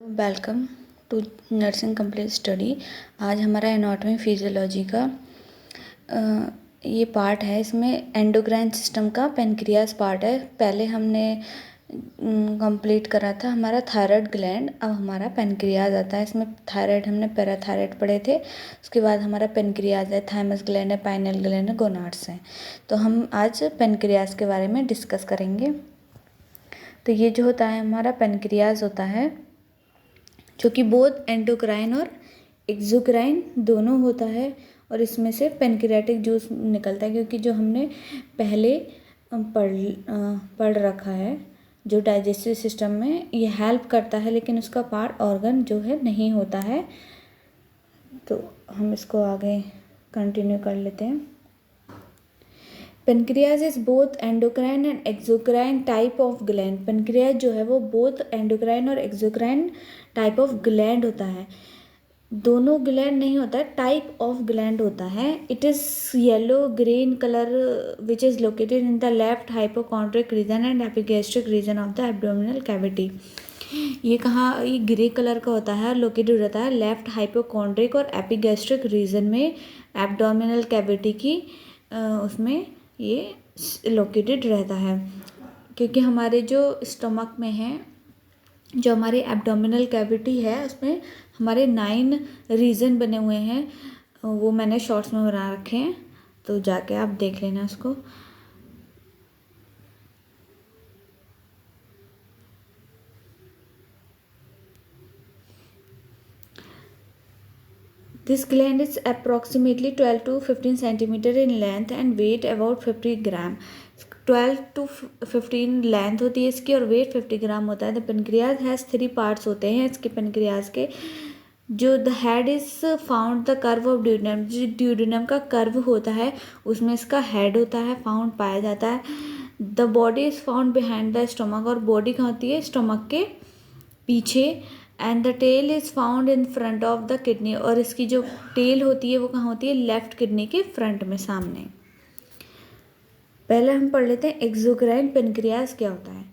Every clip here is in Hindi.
Welcome to nursing complete study. आज हमारा एनाटॉमी फिजियोलॉजी का ये पार्ट है। इसमें एंडोक्राइन सिस्टम का पेनक्रियास पार्ट है। पहले हमने कंप्लीट करा था हमारा थायराइड ग्लैंड, अब हमारा पेनक्रियाज आता है। इसमें थायराइड हमने पैराथायराइड पढ़े थे, उसके बाद हमारा पेनक्रियाज है, थाइमस ग्लैंड है, पाइनल ग्लैंड है, गोनाड्स हैं। तो हम आज पेनक्रियाज के बारे में डिस्कस करेंगे। तो ये जो होता है हमारा पेनक्रियाज होता है, जो कि बोथ एंडोक्राइन और एक्सोक्राइन दोनों होता है, और इसमें से पेनक्रियाटिक जूस निकलता है। क्योंकि जो हमने पहले पढ़ रखा है, जो डाइजेस्टिव सिस्टम में ये हेल्प करता है, लेकिन उसका पार्ट ऑर्गन जो है नहीं होता है। तो हम इसको आगे कंटिन्यू कर लेते हैं। Pancreas is both endocrine and exocrine type of gland. Pancreas जो है वो बोथ एंडोक्राइन और एक्सोक्राइन टाइप ऑफ ग्लैंड होता है। दोनों ग्लैंड नहीं होता है, टाइप ऑफ ग्लैंड होता है। It is yellow green colour which is located in the left hypochondriac region and epigastric region of the abdominal cavity. ये कहाँ, ये ग्रे कलर का होता है, लोकेटेड रहता है लेफ्ट हाइपोकॉन्ड्रिक और एपिगैस्ट्रिक रीजन में, एब्डोमिनल कैविटी की उसमें ये लोकेटेड रहता है। क्योंकि हमारे जो स्टमक में है, जो हमारी एब्डोमिनल कैविटी है, उसमें हमारे 9 रीजन बने हुए हैं। वो मैंने शॉर्ट्स में बना रखे हैं, तो जाके आप देख लेना उसको। This gland is approximately 12 to 15 centimeter in length and weight about 50 gram. 12 to 15 length होती है इसकी और वेट 50 ग्राम होता है। द पेनक्रियाज हैज़ 3 पार्ट्स होते हैं इसके पेनक्रियाज के। जो the head is found the curve of duodenum, जो ड्यूडेनम का कर्व होता है उसमें इसका हेड होता है, फाउंड पाया जाता है। The body is found behind the stomach, और बॉडी कहाँ होती है, स्टमक के पीछे। And the tail is found in front of the kidney, और इसकी जो टेल होती है वो कहाँ होती है, लेफ्ट किडनी के फ्रंट में, सामने। पहले हम पढ़ लेते हैं एक्सोक्राइन पेनक्रियाज क्या होता है।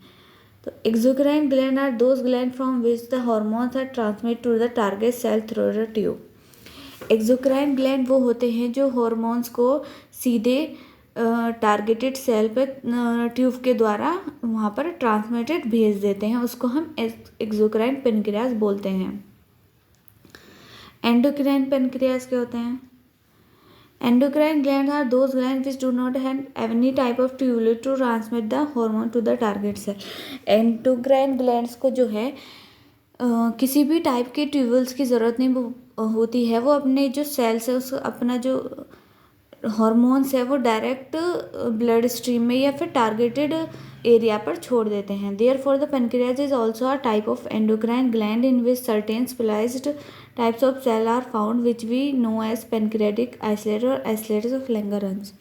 तो exocrine gland are those gland from which the hormones are transmit to the target cell through the tube. Exocrine gland वो होते हैं जो हार्मोन्स को सीधे टारगेटेड सेल पर ट्यूब के द्वारा वहाँ पर ट्रांसमिटेड भेज देते हैं, उसको हम एक्सोक्राइन पेनक्रियाज बोलते हैं। एंडोक्राइन पेनक्रियाज क्या होते हैं। Endocrine gland are those gland which do not have any type of tubule to transmit the hormone to the target cell. Endocrine glands को जो है किसी भी टाइप के ट्यूबुल्स की ज़रूरत नहीं होती है। वो अपने जो सेल्स है, उस अपना जो हार्मोन्स है वो डायरेक्ट ब्लड स्ट्रीम में या फिर टारगेटेड एरिया पर छोड़ देते हैं। Therefore the pancreas is also a type of endocrine gland in which certain specialized types of cell are found which we know as pancreatic isolate और आइसोलेट्स ऑफ लैंगरहंस।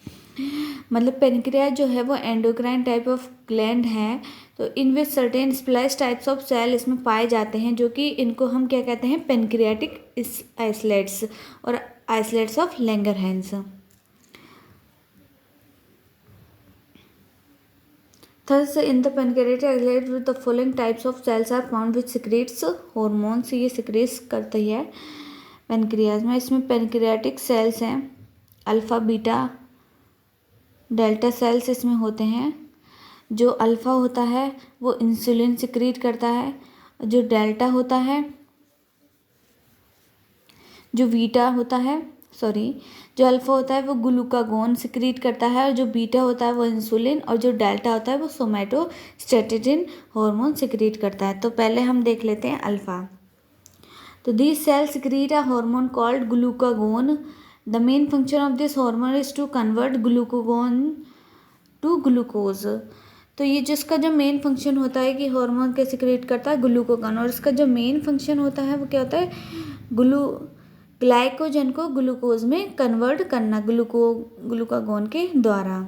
मतलब पेनक्रियाज जो है वो एंडोक्राइन टाइप ऑफ ग्लैंड है, तो in which certain specialized types of cell इसमें पाए जाते हैं, जो कि इनको हम क्या कहते हैं, पेनक्रियाटिक आइसोलेट्स और isolates of Langerhans. Thus, in the pancreatic isolate with the following types of cells are found which secretes hormones। ये secretes करती है पेनक्रियाज में। इसमें पेनक्रियाटिक सेल्स हैं, अल्फ़ा बीटा डेल्टा सेल्स इसमें होते हैं। जो अल्फ़ा होता है वो इंसुलिन सिक्रीट करता है, जो डेल्टा होता है, जो बीटा होता है, जो अल्फ़ा होता है वो ग्लूकागोन सिक्रीट करता है, और जो बीटा होता है वो इंसुलिन, और जो डेल्टा होता है वो सोमैटोस्टैटिन हार्मोन सिक्रीट करता है। तो पहले हम देख लेते हैं अल्फ़ा। तो this cell secrete a hormone called glucagon. The main function of this hormone is to convert glucagon to glucose. तो ये जिसका जो मेन फंक्शन होता है कि हार्मोन क्या सिक्रीट करता है, ग्लूकागोन, और इसका जो मेन फंक्शन होता है वो क्या होता है, ग्लाइकोजन को ग्लूकोज में कन्वर्ट करना ग्लूकागोन के द्वारा।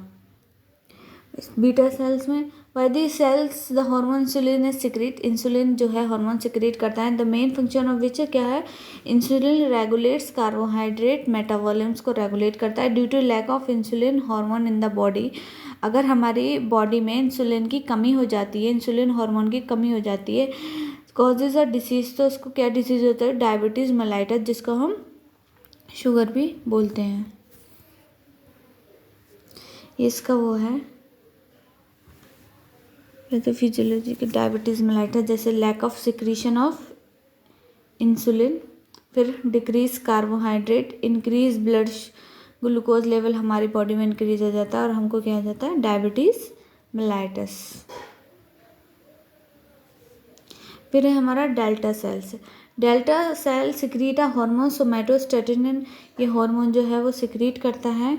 बीटा सेल्स में by the cells the hormone insulin is secrete. Insulin जो है हार्मोन सिक्रीट करता है। The main function of which क्या है, इंसुलिन रेगुलेट्स कार्बोहाइड्रेट मेटाबॉलिज्म को रेगुलेट करता है। Due to lack of insulin hormone in the body, अगर हमारी बॉडी में इंसुलिन की कमी हो जाती है, इंसुलिन हार्मोन की कमी हो जाती है, कॉजेज अ डिसीज, तो उसको क्या डिसीज होता है, डायबिटीज़ मेलाइटस, जिसको हम शुगर भी बोलते हैं। इसका वो है फिजियोलॉजी के डायबिटीज़ मेलाइटस, जैसे lack of secretion of insulin, फिर decrease carbohydrate, increase blood glucose level हमारी बॉडी में इंक्रीज हो जाता है और हमको क्या हो जाता है, डायबिटीज़ मेलाइटस। फिर है हमारा delta cells. Delta cell secrete a hormone somatostatin, ये हार्मोन जो है वो सिक्रीट करता है,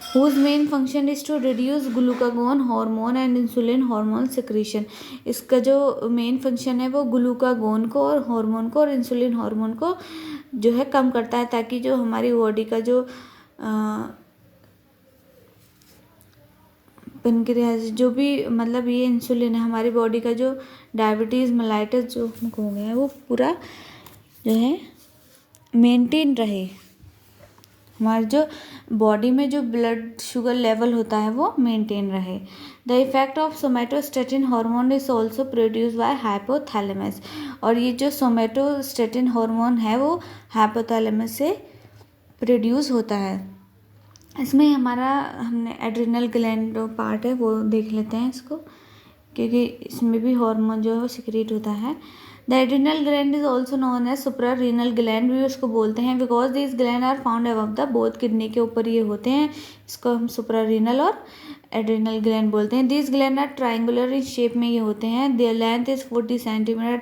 whose main function is to reduce glucagon hormone and insulin hormone secretion। इसका जो मेन फंक्शन है वो ग्लूकागोन को और हार्मोन को और इंसुलिन हार्मोन को जो है कम करता है, ताकि जो हमारी बॉडी का जो पेनक्रियाज जो भी मतलब ये इंसुलिन है हमारी बॉडी का, जो डायबिटीज़ मेलाइटस जो हमको हो गया है वो पूरा जो है मेंटेन रहे, हमारे जो बॉडी में जो ब्लड शुगर लेवल होता है वो मेंटेन रहे। The effect of somatostatin hormone is also produce by hypothalamus, और ये जो सोमैटोस्टेटिन हार्मोन है वो हाइपोथैलेमस से प्रोड्यूस होता है। इसमें हमारा हमने एड्रिनल ग्लैंड पार्ट है वो देख लेते हैं इसको, क्योंकि इसमें भी हार्मोन जो है वो सिक्रीट होता है। The adrenal gland is also known as suprarenal gland भी उसको बोलते हैं, because this gland are found above the both kidney के ऊपर ये होते हैं, इसको हम सुप्रारीनल और एड्रिनल ग्लैंड बोलते हैं। This gland are triangular in shape में ये होते हैं। Their length is 40 centimetre,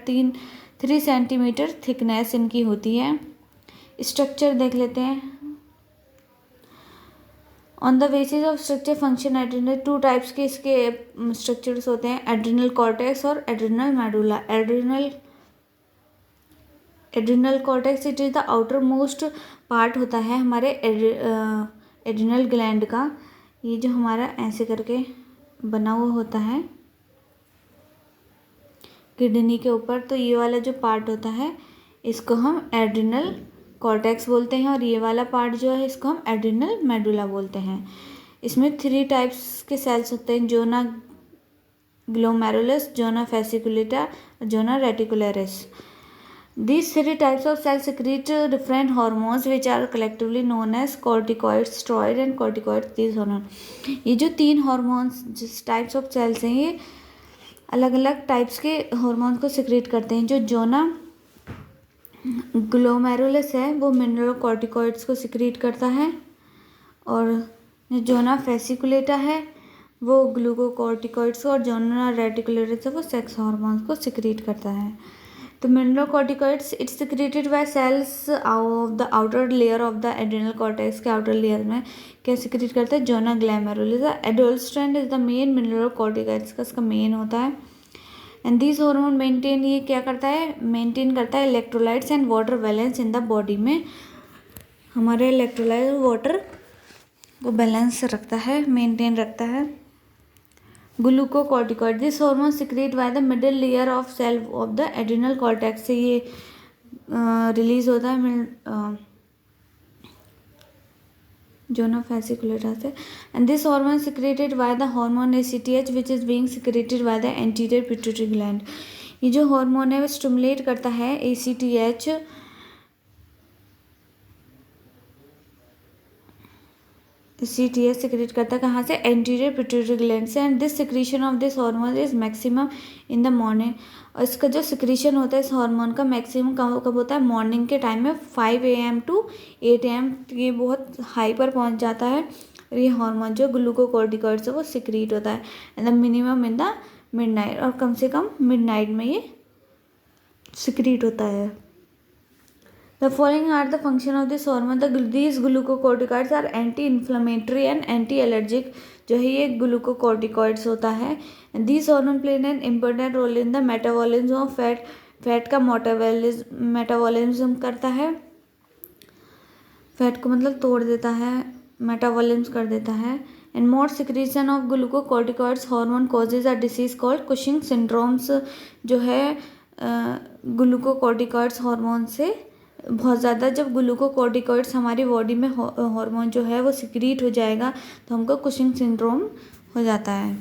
3 centimetre thickness इनकी होती है। स्ट्रक्चर देख लेते हैं। On the basis of structure function adrenal, two types के इसके स्ट्रक्चर्स होते हैं, एड्रिनल कॉर्टेक्स और adrenal medulla. Adrenal cortex it is the outer most part होता है हमारे एड्रिनल ग्लैंड का, ये जो हमारा ऐसे करके बना हुआ होता है किडनी के ऊपर, तो ये वाला जो पार्ट होता है इसको हम एड्रिनल कॉर्टेक्स बोलते हैं, और ये वाला पार्ट जो है इसको हम एड्रिनल मेडुला बोलते हैं। इसमें 3 टाइप्स के सेल्स होते हैं, zona glomerulus, zona fasciculata, zona reticularis. These 3 types of cells secrete different hormones which are collectively known as corticoids, steroid and corticoids, these hormones। ये जो 3 हॉर्मोन्स जिस टाइप्स ऑफ सेल्स हैं ये अलग अलग टाइप्स के हॉर्मोन को सिक्रीट करते हैं। जो जोना ग्लोमेरुलस है वो मिनरलोकॉर्टिकॉइड्स को सिक्रीट करता है, और जोना फेसिकुलेटा है वो ग्लूकोकॉर्टिकॉइड्स और जोना रेटिकुलरिस है वो सेक्स हार्मोन्स को सिक्रीट करता है। तो mineralocorticoids it's secreted by cells of the outer layer of the adrenal cortex के आउटर लेयर में क्या सिक्रेट करता है, zona glomerulus. Aldosterone is the main mineralocorticoids का इसका मेन होता है। एंड दिस हार्मोन मेंटेन, ये क्या करता है, मेंटेन करता है electrolytes and water balance in the body में, हमारे इलेक्ट्रोलाइट वाटर को बैलेंस रखता है, मेंटेन रखता है। Glucocorticoid, this hormone secrete by the middle layer of cell of the adrenal cortex से ये रिलीज होता है जोना फेसिकुलेटा से। And this hormone secreted by the hormone ACTH which is being secreted by the anterior pituitary gland. ये जो हार्मोन है वो स्टिमुलेट करता है ACTH सिक्रेट करता है कहाँ से, एंटीरियर पिट्यूटरी ग्लैंड से। And this secretion of this hormone is maximum in the morning, और इसका जो सिक्रीशन होता है इस हार्मोन का मैक्सिमम कब होता है, मॉर्निंग के टाइम में 5 AM to 8 AM, ये बहुत हाई पर पहुंच जाता है। और ये हार्मोन जो ग्लूकोकॉर्टिकॉइड से वो सिक्रीट होता है and the minimum in the midnight, और कम से कम मिडनाइट में ये सिक्रीट होता है। The following are the function of this hormone. These glucocorticoids are anti-inflammatory and anti-allergic, जो है ये ग्लूकोकॉर्टिकॉइड्स होता है। These hormone play an important role in the metabolism of fat, fat का मेटाबॉलिज्म करता है, फैट को मतलब तोड़ देता है, मेटाबॉलिज्म कर देता है। And more secretion of glucocorticoids hormone causes a disease called Cushing syndromes, जो है ग्लूकोकॉर्टिकॉइड्स हार्मोन से बहुत ज़्यादा, जब ग्लूकोकॉर्टिकॉइड्स हमारी बॉडी में हार्मोन जो है वो सिक्रीट हो जाएगा तो हमको कुशिंग सिंड्रोम हो जाता है।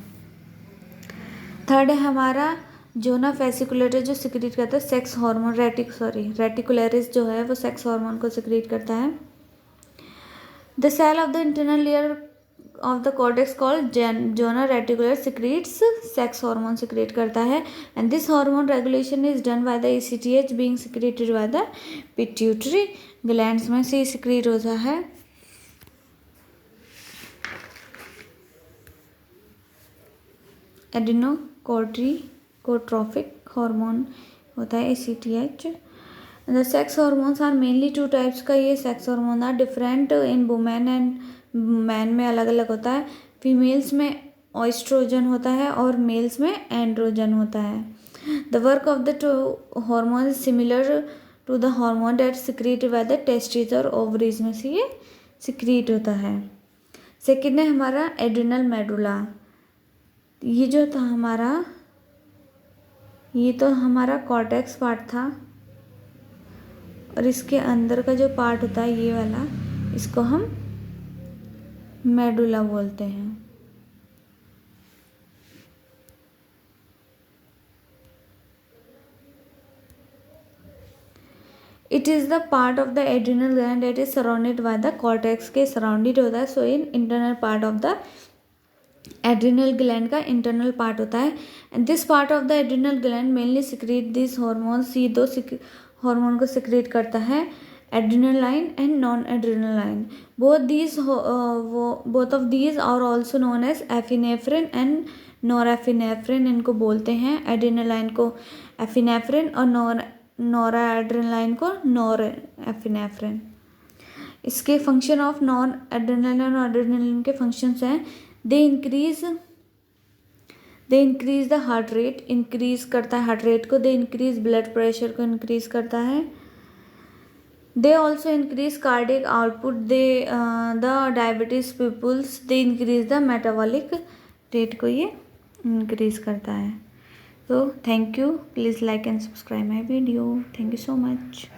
थर्ड है हमारा जोना फेसिकुलेटस जो सिक्रीट करता है सेक्स हार्मोन, रेटिकुलरिस जो है वो सेक्स हार्मोन को सिक्रीट करता है। The cell of the internal layer of the cortex called zona reticular secretes sex hormone secrete करता है, and this hormone regulation is done by the ACTH being secreted by the pituitary glands में से सिक्रीट होता है। एडिनोकोट्रोफिक हार्मोन होता है ACTH। The sex hormones are mainly two types का ये sex hormone are different in women and man में अलग अलग होता है। फीमेल्स में ऑइस्ट्रोजन होता है और मेल्स में एंड्रोजन होता है। The work of the two hormone is similar to the hormone that secrete by the testis और ओवरीज में से ये सिक्रीट होता है। सेकेंड है हमारा एड्रिनल मेडुला। ये जो था हमारा, ये तो हमारा कॉर्टेक्स पार्ट था, और इसके अंदर का जो पार्ट होता है ये वाला, इसको हम मेडुला बोलते हैं। It is the part of the adrenal gland that is surrounded by the cortex के सराउंडेड होता है। So in internal part of the adrenal gland का इंटरनल पार्ट होता है, and this part of the adrenal gland mainly secrete this hormones. ये दो हार्मोन को सिक्रीट करता है, adrenaline and non adrenaline. Both of these are also known as epinephrine and norepinephrine इनको बोलते हैं। एड्रिनलाइन को एफिनेफ्रिन और नॉरएड्रिनलाइन को नॉरएफिनेफ्रिन। इसके फंक्शन ऑफ नॉन एड्रिनलाइन और एड्रिनलाइन के फंक्शंस हैं, they increase the heart rate, increase करता है हार्ट रेट को। दे इंक्रीज ब्लड प्रेशर को इंक्रीज करता है। They also increase cardiac output. The diabetes peoples they increase the metabolic rate को ये इंक्रीज करता है। तो thank you, please like and subscribe my video. Thank you so much.